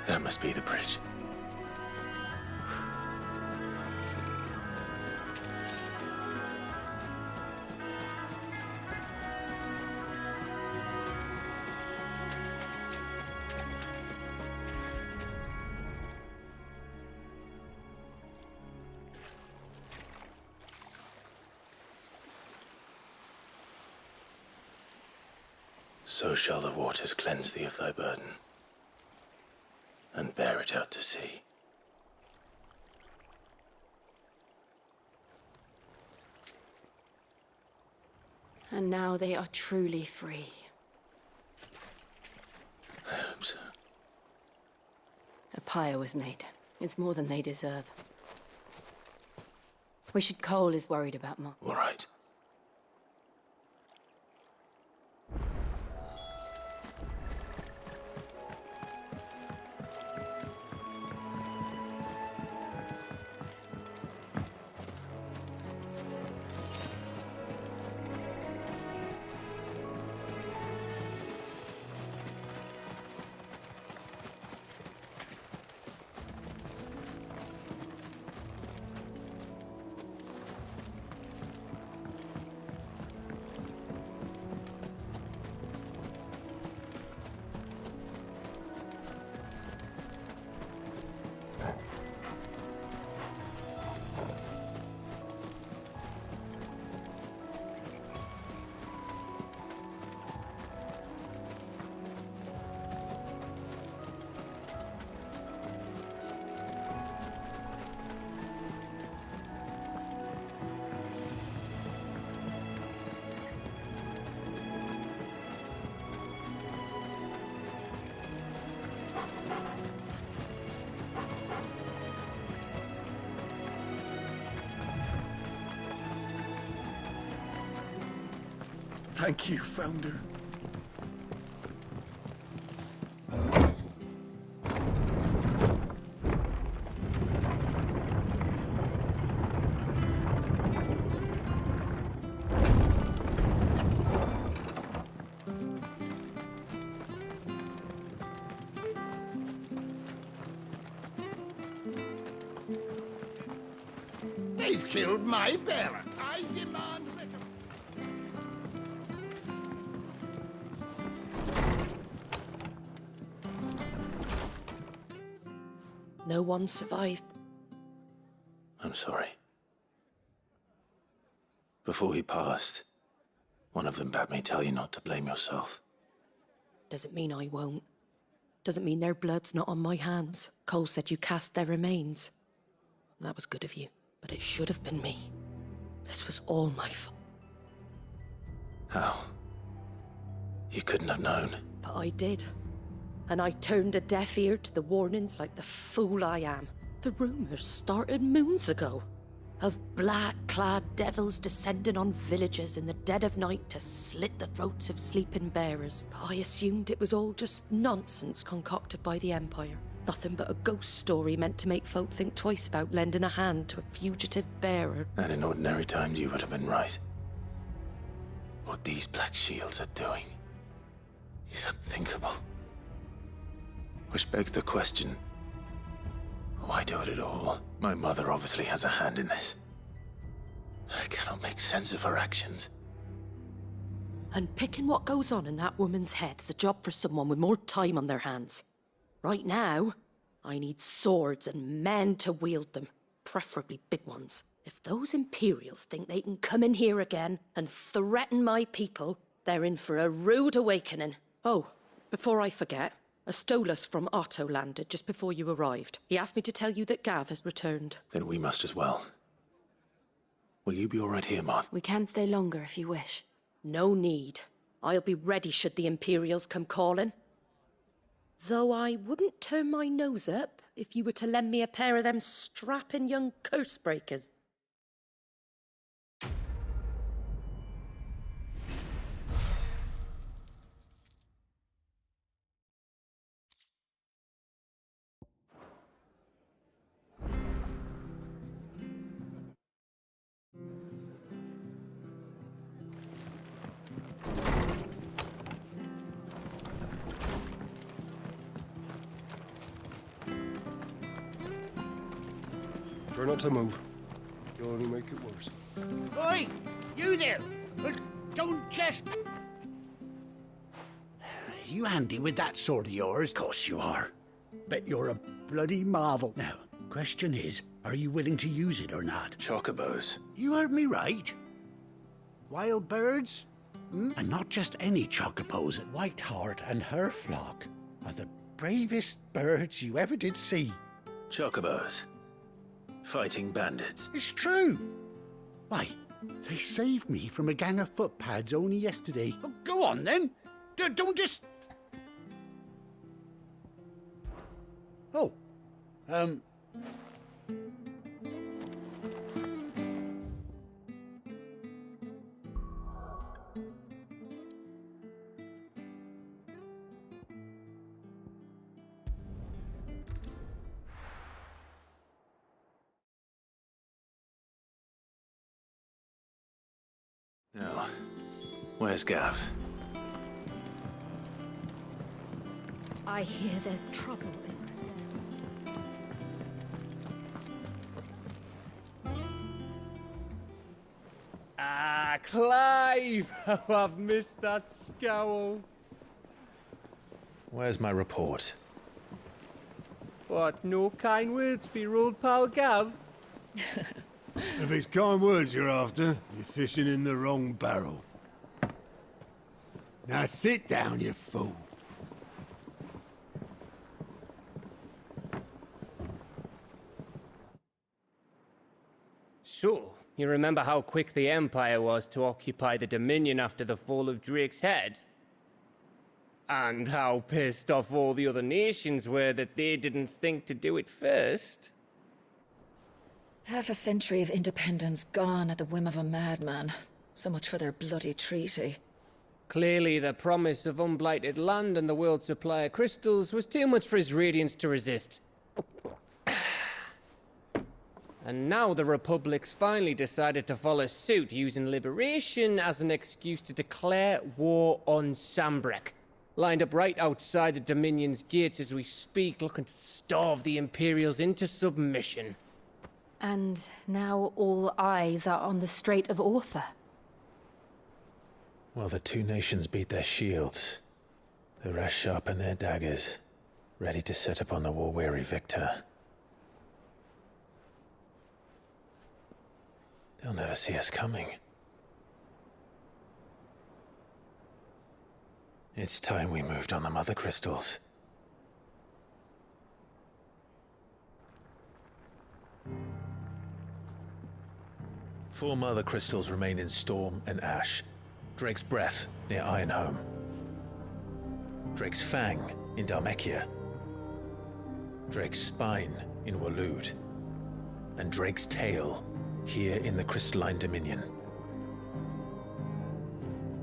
That must be the bridge. So shall the waters cleanse thee of thy burden, and bear it out to sea. And now they are truly free. I hope so. A pyre was made. It's more than they deserve. Cole is worried about Mark. All right. Thank you, Founder. They've killed my bearer. I demand recompense. No one survived. I'm sorry. Before he passed, one of them bade me tell you not to blame yourself. Doesn't mean I won't. Doesn't mean their blood's not on my hands. Cole said you cast their remains. That was good of you, but it should have been me. This was all my fault. How? You couldn't have known. But I did. And I turned a deaf ear to the warnings like the fool I am. The rumours started moons ago. Of black-clad devils descending on villages in the dead of night to slit the throats of sleeping bearers. But I assumed it was all just nonsense concocted by the Empire. Nothing but a ghost story meant to make folk think twice about lending a hand to a fugitive bearer. And in ordinary times you would have been right. What these Black Shields are doing is unthinkable. Which begs the question, why do it at all? My mother obviously has a hand in this. I cannot make sense of her actions. And picking what goes on in that woman's head is a job for someone with more time on their hands. Right now, I need swords and men to wield them, preferably big ones. If those Imperials think they can come in here again and threaten my people, they're in for a rude awakening. Oh, before I forget, a Stolas from Otto landed just before you arrived. He asked me to tell you that Gav has returned. Then we must as well. Will you be all right here, Martha? We can stay longer if you wish. No need. I'll be ready should the Imperials come calling. Though I wouldn't turn my nose up if you were to lend me a pair of them strapping young curse breakers. Try not to move. You'll only make it worse. Oi! You there! But don't just... You handy with that sword of yours? Course you are. Bet you're a bloody marvel. Now, question is, are you willing to use it or not? Chocobos. You heard me right. Wild birds? And not just any chocobos. Whiteheart and her flock are the bravest birds you ever did see. Chocobos. Fighting bandits. It's true. Why, they saved me from a gang of footpads only yesterday. Oh, go on then. Don't just... Oh. Now, where's Gav? I hear there's trouble in Ah, Clive! How I've missed that scowl. Where's my report? What, no kind words for your old pal Gav? If it's kind words you're after, you're fishing in the wrong barrel. Now sit down, you fool. So, you remember how quick the Empire was to occupy the Dominion after the fall of Drake's head? And how pissed off all the other nations were that they didn't think to do it first? Half a century of independence gone at the whim of a madman. So much for their bloody treaty. Clearly, the promise of unblighted land and the world's supply of crystals was too much for his radiance to resist. And now the Republic's finally decided to follow suit, using liberation as an excuse to declare war on Sambrek. Lined up right outside the Dominion's gates as we speak, looking to starve the Imperials into submission. And now all eyes are on the Strait of Author. While the two nations beat their shields, the rest sharpen their daggers, ready to set upon the war-weary victor. They'll never see us coming. It's time we moved on the Mother Crystals. Four Mother Crystals remain in Storm and Ash. Drake's Breath near Ironhome. Drake's Fang in Dhalmekia. Drake's Spine in Waloed. And Drake's Tail here in the Crystalline Dominion.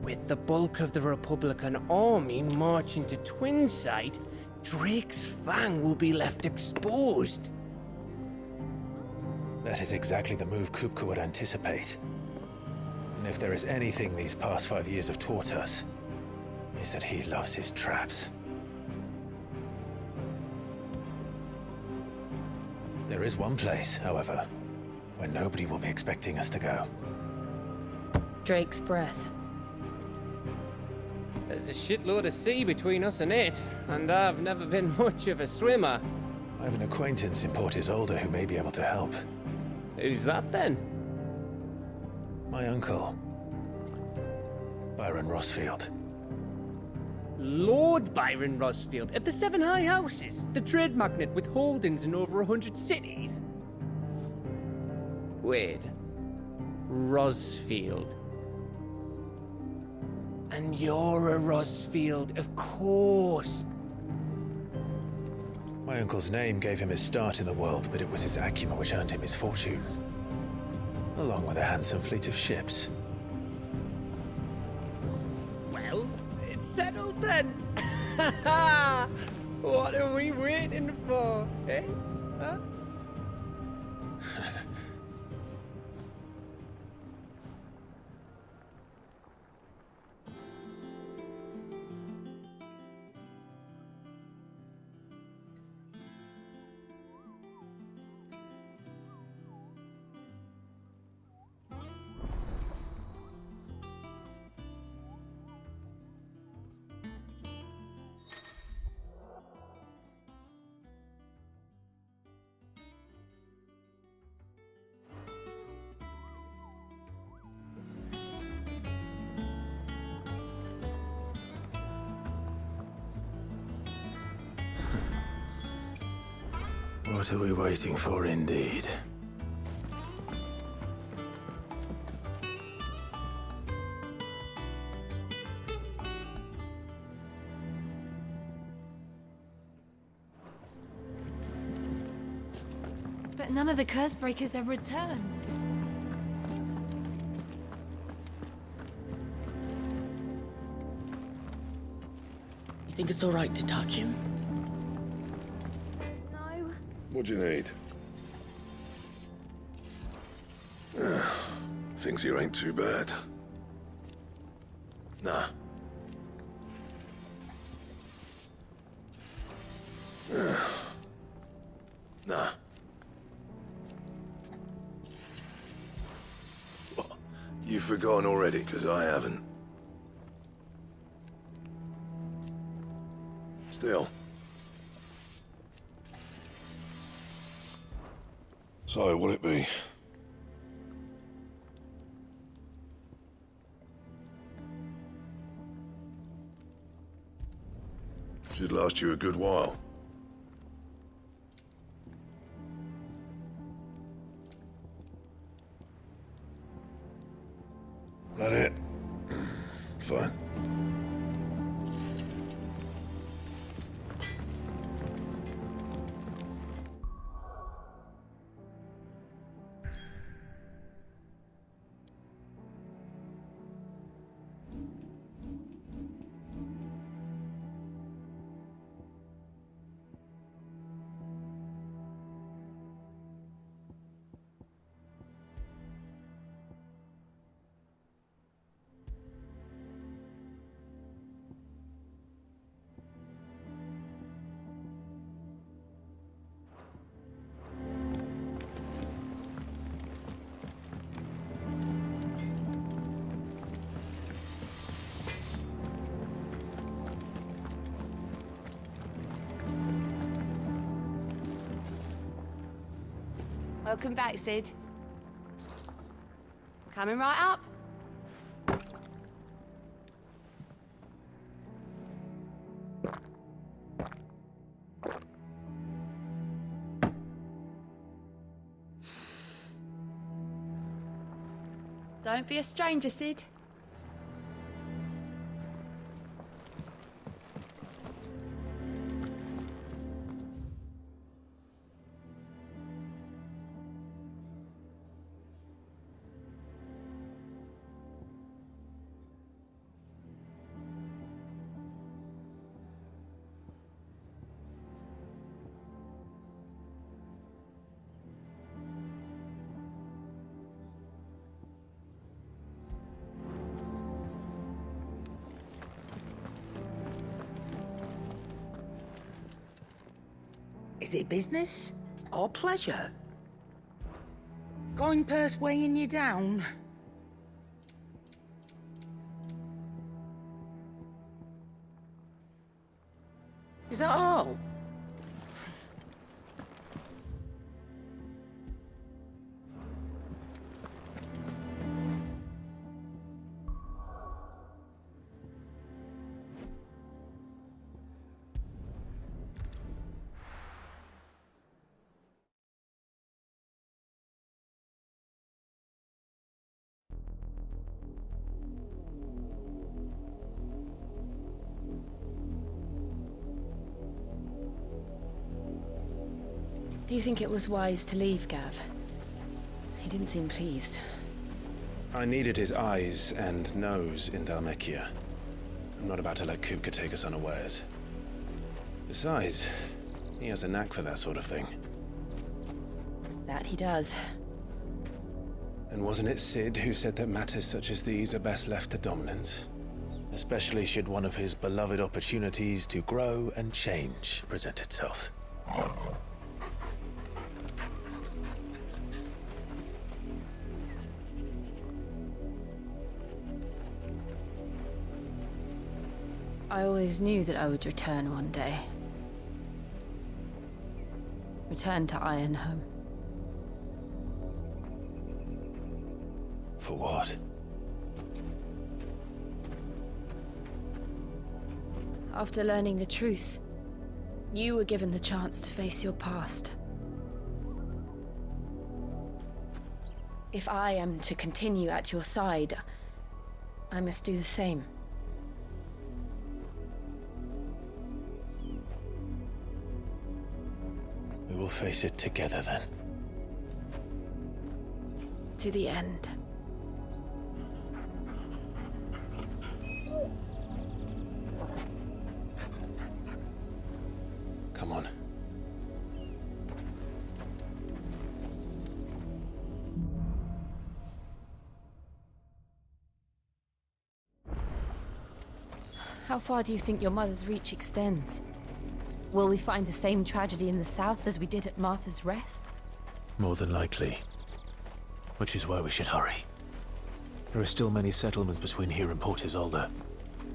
With the bulk of the Republican army marching to Twinside, Drake's Fang will be left exposed. That is exactly the move Kupka would anticipate. And if there is anything these past 5 years have taught us, is that he loves his traps. There is one place, however, where nobody will be expecting us to go. Drake's Breath. There's a shitload of sea between us and it, and I've never been much of a swimmer. I have an acquaintance in Port Isolde who may be able to help. Who's that then? My uncle, Byron Rossfield. Lord Byron Rossfield of the Seven High Houses, the trade magnate with holdings in over 100 cities. Wait, Rossfield. And you're a Rossfield, of course. My uncle's name gave him his start in the world, but it was his acumen which earned him his fortune. Along with a handsome fleet of ships. Well, it's settled then. What are we waiting for, eh? Huh? What are we waiting for, indeed? But none of the curse breakers have returned. You think it's all right to touch him? No. What do you need? Things here ain't too bad. Nah. Nah. What? You've forgotten already, because I haven't. Still. So, what'll it be? Should last you a good while. That it? Fine. Welcome back, Sid. Coming right up. Don't be a stranger, Sid. Is it business or pleasure? Going purse weighing you down? Is that all? Do you think it was wise to leave, Gav? He didn't seem pleased. I needed his eyes and nose in Dhalmekia. I'm not about to let Kupka take us unawares. Besides, he has a knack for that sort of thing. That he does. And wasn't it Sid who said that matters such as these are best left to dominance? Especially should one of his beloved opportunities to grow and change present itself. I always knew that I would return one day. Return to Ironhome. For what? After learning the truth, you were given the chance to face your past. If I am to continue at your side, I must do the same. We will face it together then. To the end. Come on. How far do you think your mother's reach extends? Will we find the same tragedy in the south as we did at Martha's Rest? More than likely. Which is why we should hurry. There are still many settlements between here and Port Isolde.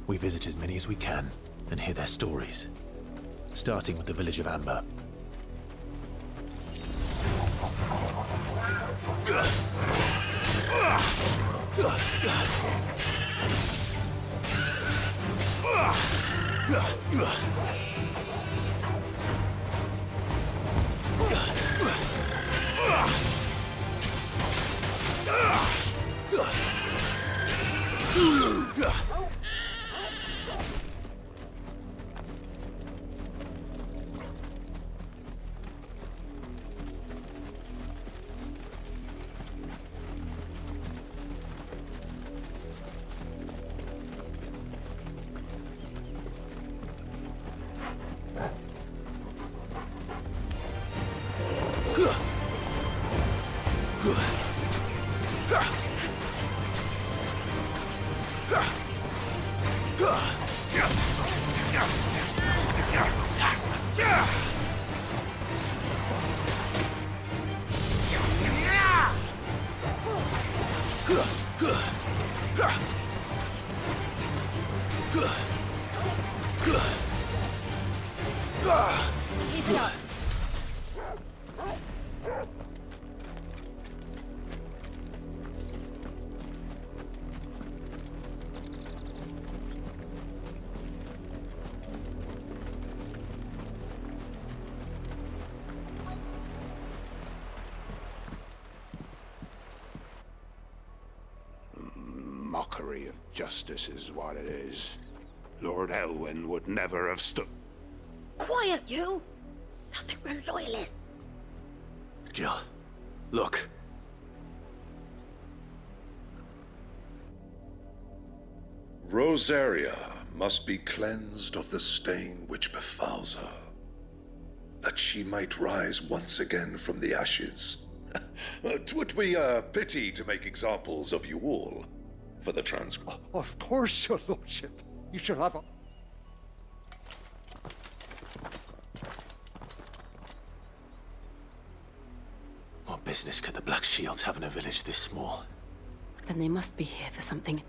We visit as many as we can and hear their stories. Starting with the village of Amber. Mockery of justice is what it is. Lord Elwyn would never have stood. Quiet, you! I think we're loyalists. Jill, look. Rosaria must be cleansed of the stain which befouls her, that she might rise once again from the ashes. 'Twould be a pity to make examples of you all, for the Of course, your lordship. You shall have a... What business could the Black Shields have in a village this small? Then they must be here for something.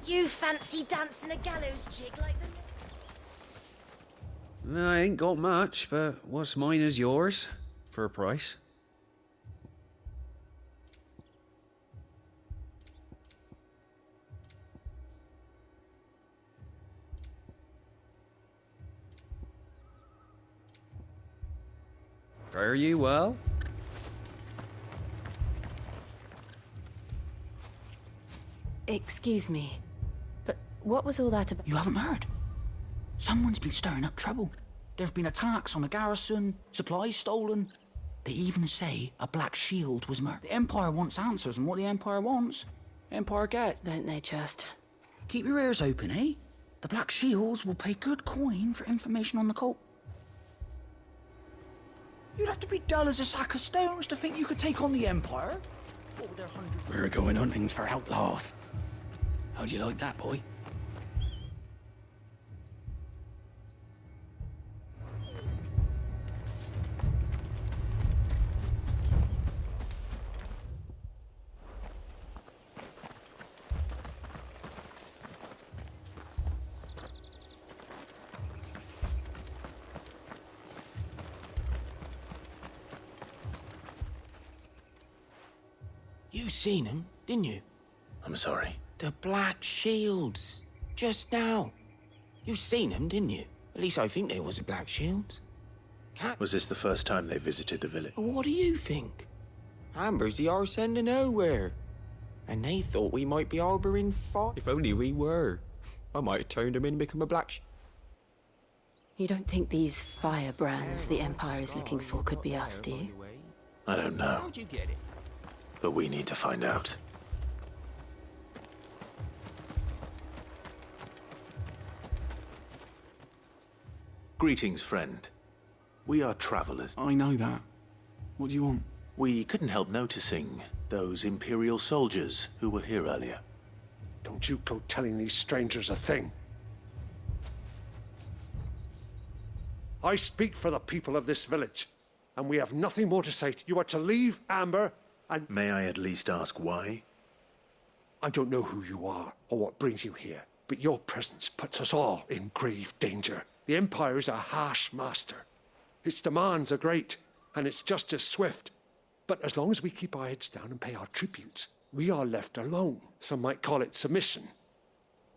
You fancy dancing a gallows jig like the... I ain't got much, but what's mine is yours, for a price. Fare you well? Excuse me, but what was all that about? You haven't heard? Someone's been stirring up trouble. There've been attacks on the garrison, supplies stolen. They even say a Black Shield was murdered. The Empire wants answers, and what the Empire wants, Empire gets. Don't they just? Keep your ears open, eh? The Black Shields will pay good coin for information on the cult. You'd have to be dull as a sack of stones to think you could take on the Empire. What with their 100... We're going hunting for outlaws. How'd you like that, boy? You seen him, didn't you? I'm sorry. The Black Shields. Just now. You seen them, didn't you? At least I think they was the Black Shields. Was this the first time they visited the village? What do you think? Amber's the arse end of nowhere. And they thought we might be harbouring fire. If only we were. I might have turned them in and become a black You don't think these firebrands the Empire is looking for could be us, do you? I don't know. How'd you get it? But we need to find out. Greetings, friend. We are travelers. I know that. What do you want? We couldn't help noticing those Imperial soldiers who were here earlier. Don't you go telling these strangers a thing. I speak for the people of this village, and we have nothing more to say. You are to leave Amber, and... May I at least ask why? I don't know who you are or what brings you here, but your presence puts us all in grave danger. The Empire is a harsh master. Its demands are great, and its justice swift. But as long as we keep our heads down and pay our tributes, we are left alone. Some might call it submission.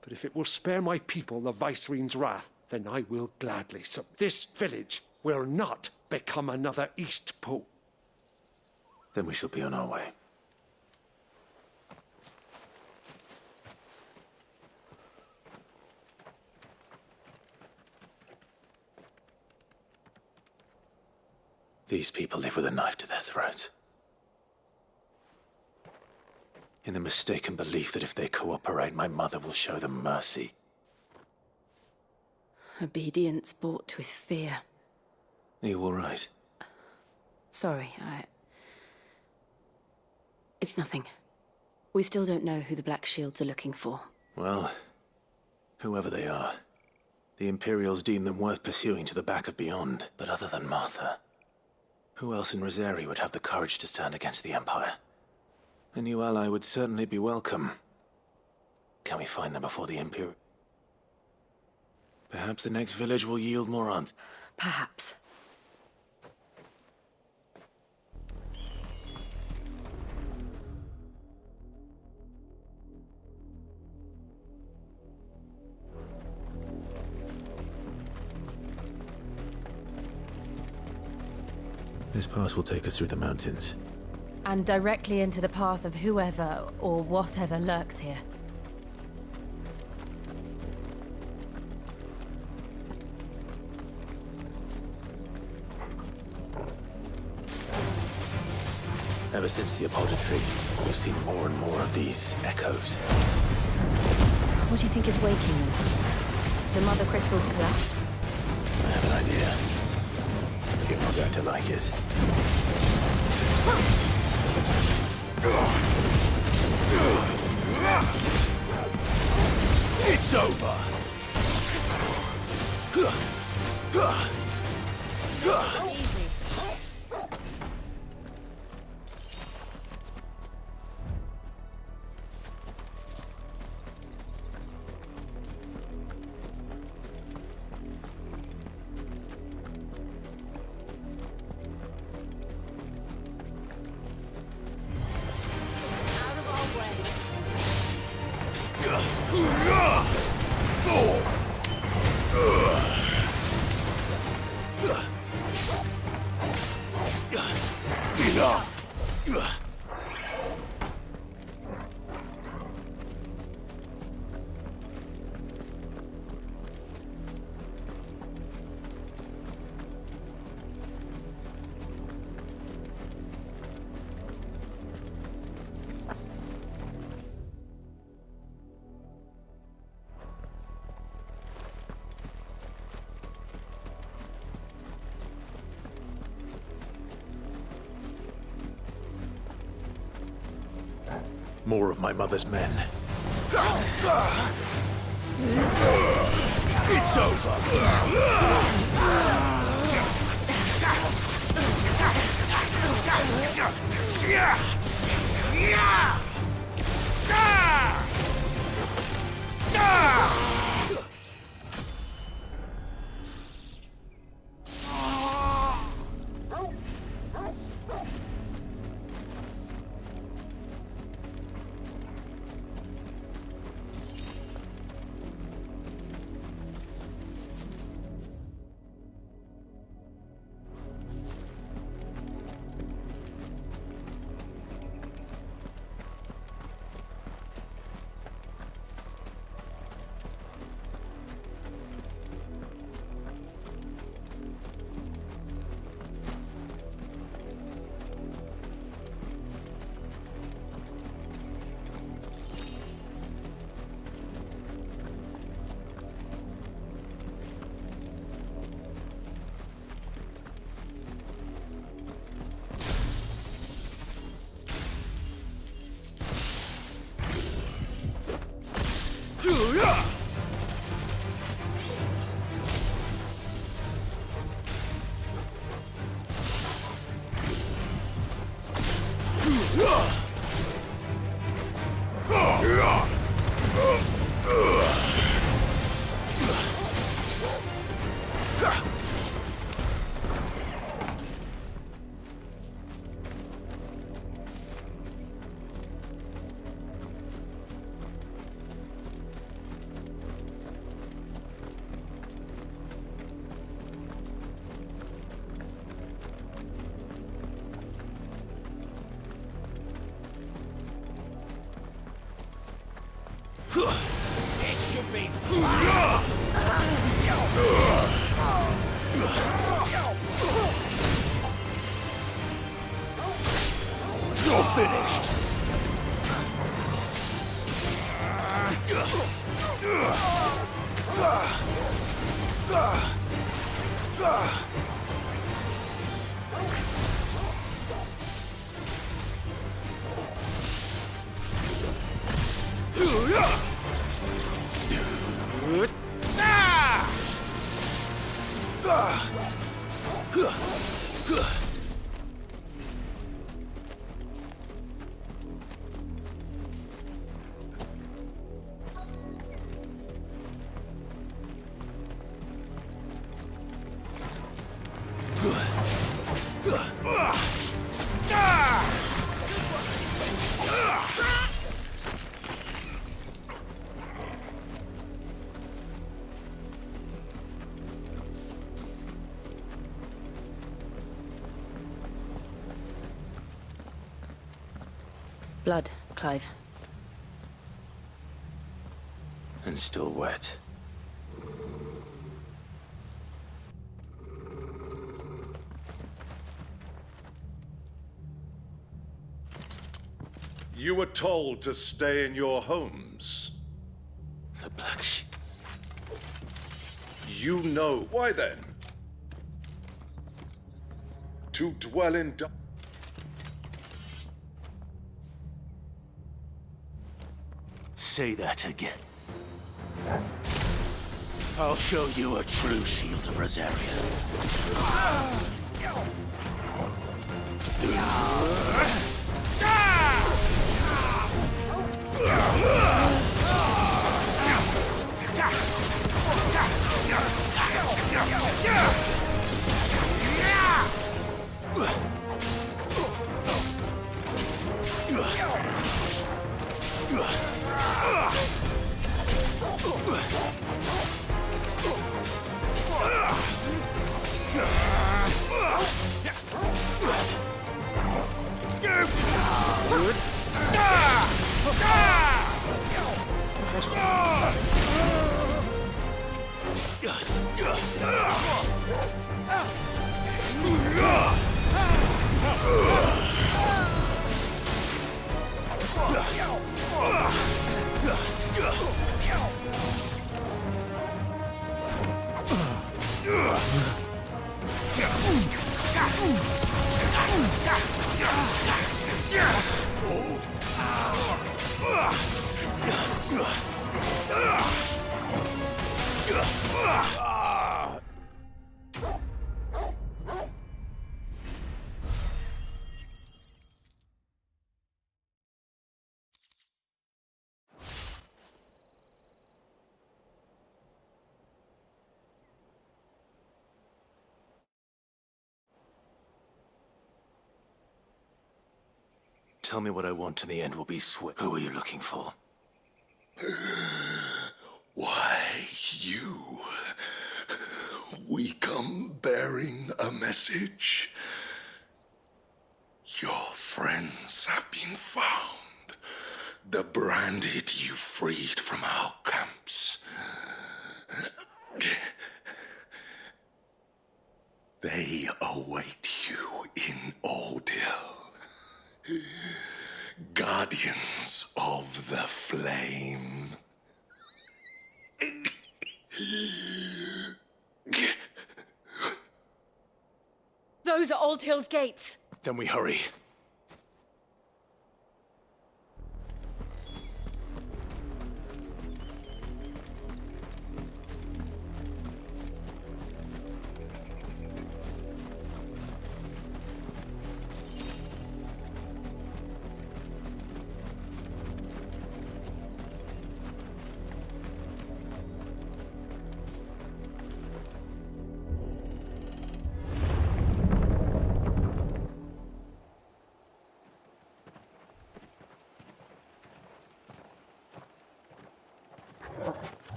But if it will spare my people the Viceroy's wrath, then I will gladly submit. This village will not become another East Pool. Then we shall be on our way. These people live with a knife to their throats. In the mistaken belief that if they cooperate, my mother will show them mercy. Obedience bought with fear. Are you all right? Sorry, It's nothing. We still don't know who the Black Shields are looking for. Well, whoever they are, the Imperials deem them worth pursuing to the back of beyond. But other than Martha, who else in Rosari would have the courage to stand against the Empire? A new ally would certainly be welcome. Can we find them before the Imperial? Perhaps the next village will yield more answers. Perhaps. This pass will take us through the mountains. And directly into the path of whoever or whatever lurks here. Ever since the Apodatory, we've seen more and more of these echoes. What do you think is waking them? The Mother Crystal's collapse? I have an idea. You're not going to like it. It's over! More of my mother's men. It's This should be You're finished. Blood, Clive. And still wet. You were told to stay in your homes. The Black Sheep. You know. Why then? To dwell in Say that again. I'll show you a true shield of Rosaria. Tell me what I want and the end will be swift. Who are you looking for? Why, you. We come bearing a message. Your friends have been found. The branded you freed from our camps. They await you in Ordeal. Guardians of the Flame. Those are Old Hill's gates. Then we hurry.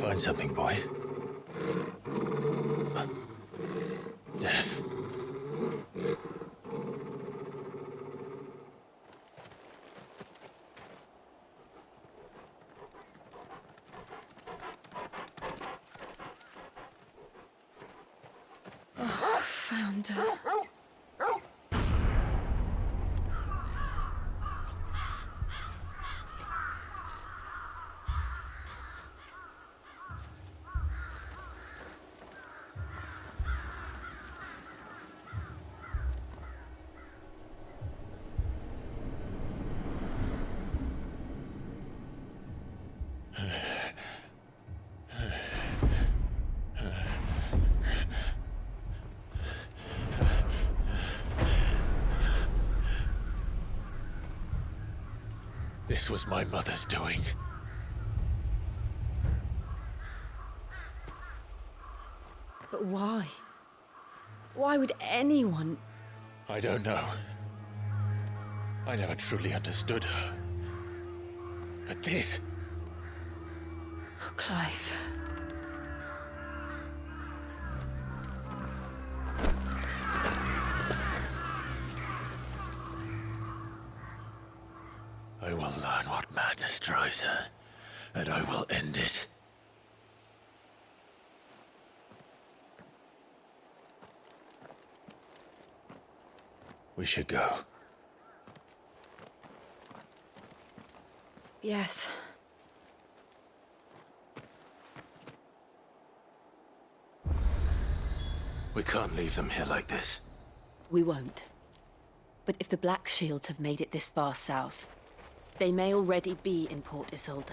Find something, boy. Death. Oh, found her. This was my mother's doing. But why? Why would anyone... I don't know. I never truly understood her. But this... Oh, Clive. I will learn what madness drives her, and I will end it. We should go. Yes. We can't leave them here like this. We won't. But if the Black Shields have made it this far south, they may already be in Port Isolde.